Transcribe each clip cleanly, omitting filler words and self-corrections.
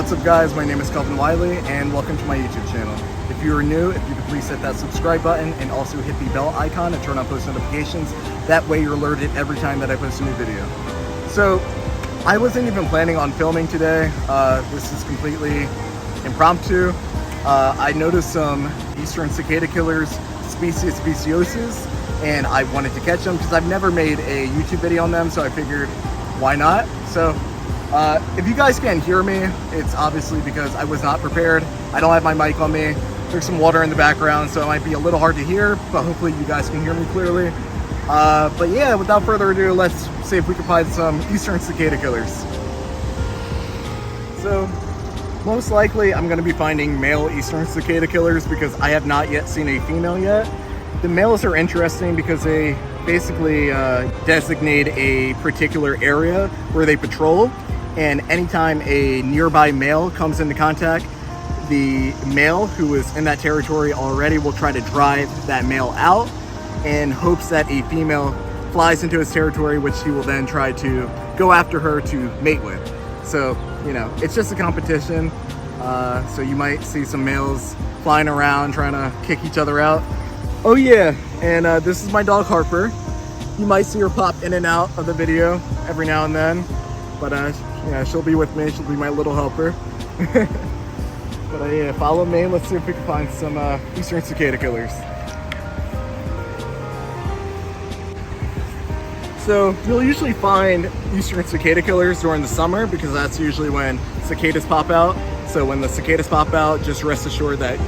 What's up guys, my name is Calvin Wiley and welcome to my YouTube channel. If you are new, if you could please hit that subscribe button and also hit the bell icon and turn on post notifications. That way you're alerted every time that I post a new video. So I wasn't even planning on filming today. This is completely impromptu. I noticed some Eastern Cicada Killers, speciosus, and I wanted to catch them because I've never made a YouTube video on them, so I figured why not? So if you guys can't hear me, it's obviously because I was not prepared. I don't have my mic on me. There's some water in the background, so it might be a little hard to hear, but hopefully you guys can hear me clearly. But yeah, without further ado, let's see if we can find some Eastern Cicada Killers. So most likely I'm going to be finding male Eastern Cicada Killers because I have not yet seen a female yet. The males are interesting because they basically designate a particular area where they patrol, and anytime a nearby male comes into contact, the male who is in that territory already will try to drive that male out in hopes that a female flies into his territory, which he will then try to go after her to mate with. So, you know, it's just a competition. So you might see some males flying around trying to kick each other out. Oh yeah, and this is my dog Harper. You might see her pop in and out of the video every now and then, but yeah, she'll be with me. She'll be my little helper. But yeah, follow me. Let's see if we can find some Eastern Cicada Killers. So you'll usually find Eastern Cicada Killers during the summer because that's usually when cicadas pop out. So when the cicadas pop out, just rest assured that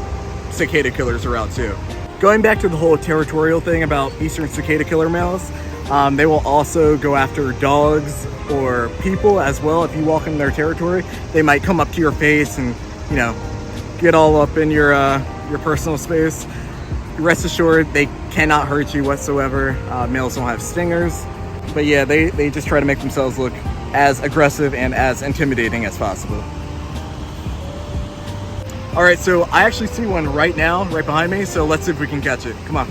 Cicada Killers are out too. Going back to the whole territorial thing about Eastern Cicada Killer males, they will also go after dogs or people as well. If you walk in their territory, they might come up to your face and, you know, get all up in your personal space. Rest assured, they cannot hurt you whatsoever. Males don't have stingers. But yeah, they just try to make themselves look as aggressive and as intimidating as possible. All right, so I actually see one right now, right behind me. So let's see if we can catch it. Come on.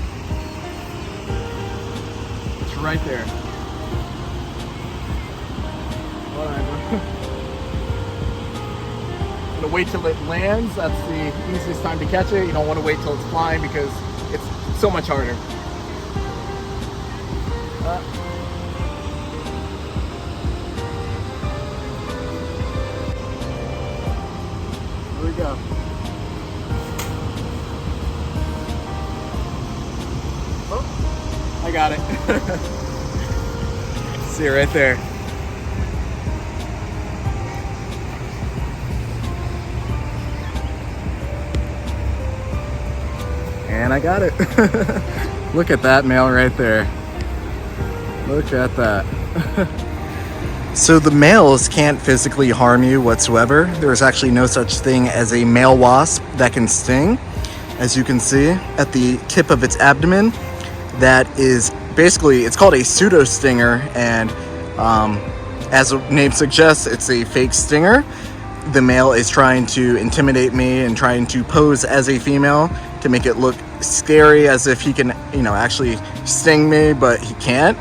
It's right there. All right. I'm gonna wait till it lands. That's the easiest time to catch it. You don't want to wait till it's flying because it's so much harder. Here we go. Oh, I got it. See it right there. And I got it. Look at that male right there. Look at that. So the males can't physically harm you whatsoever. There's actually no such thing as a male wasp that can sting. As you can see at the tip of its abdomen, that is basically, it's called a pseudo stinger, and as the name suggests, it's a fake stinger. The male is trying to intimidate me and trying to pose as a female to make it look scary, as if he can, you know, actually sting me, but he can't.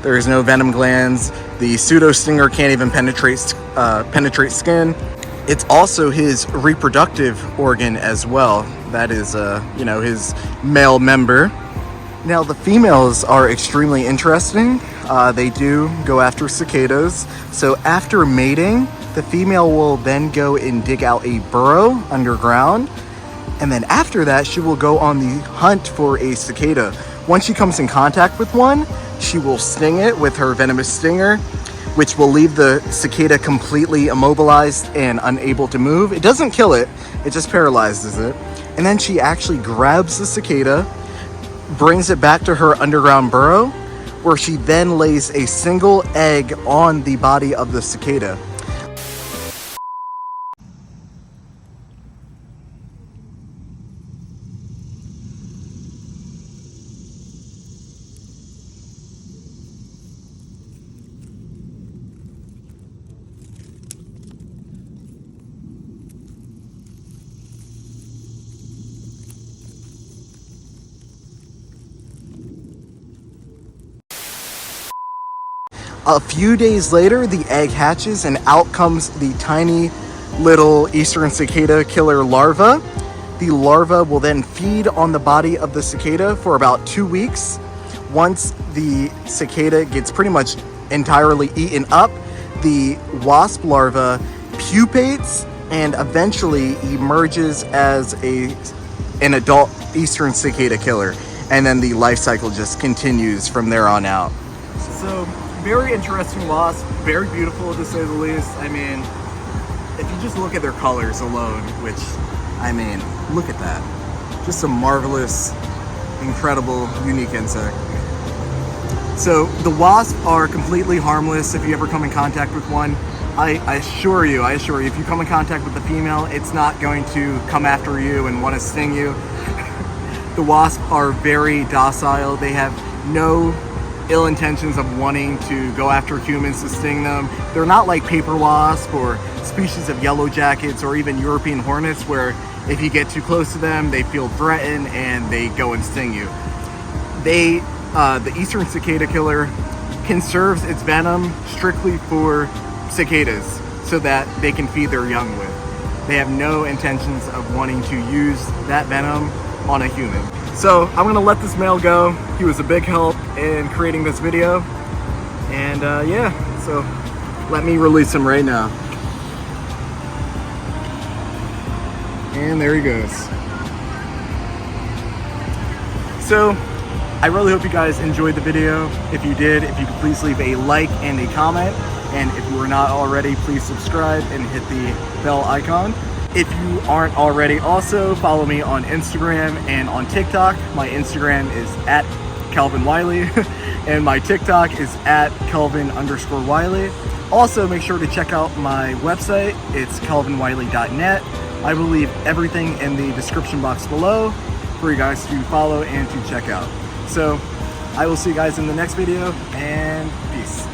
There is no venom glands. The pseudo stinger can't even penetrate skin. It's also his reproductive organ as well. That is, you know, his male member. Now the females are extremely interesting. They do go after cicadas. So after mating, the female will then go and dig out a burrow underground. And then after that, she will go on the hunt for a cicada. Once she comes in contact with one, she will sting it with her venomous stinger, which will leave the cicada completely immobilized and unable to move. It doesn't kill it, it just paralyzes it. And then she actually grabs the cicada, brings it back to her underground burrow, where she then lays a single egg on the body of the cicada. A few days later, the egg hatches and out comes the tiny little Eastern Cicada Killer larva. The larva will then feed on the body of the cicada for about 2 weeks. Once the cicada gets pretty much entirely eaten up, the wasp larva pupates and eventually emerges as an adult Eastern Cicada Killer. And then the life cycle just continues from there on out. So, very interesting wasp, very beautiful to say the least. I mean, if you just look at their colors alone, which, I mean, look at that. Just a marvelous, incredible, unique insect. So the wasps are completely harmless if you ever come in contact with one. I assure you, if you come in contact with the female, it's not going to come after you and want to sting you. The wasps are very docile. They have no ill intentions of wanting to go after humans to sting them. They're not like paper wasp or species of yellow jackets or even European hornets where if you get too close to them, they feel threatened and they go and sting you. The Eastern Cicada Killer conserves its venom strictly for cicadas so that they can feed their young with. They have no intentions of wanting to use that venom on a human. So I'm gonna let this male go. He was a big help in creating this video. And yeah, so let me release him right now. And there he goes. So I really hope you guys enjoyed the video. If you did, if you could please leave a like and a comment. And if you are not already, please subscribe and hit the bell icon. If you aren't already, also follow me on Instagram and on TikTok. My Instagram is at Calvin Wiley and my TikTok is at Kelvin_Wiley. Also, make sure to check out my website. It's kelvinwiley.net. I will leave everything in the description box below for you guys to follow and to check out. So I will see you guys in the next video, and peace.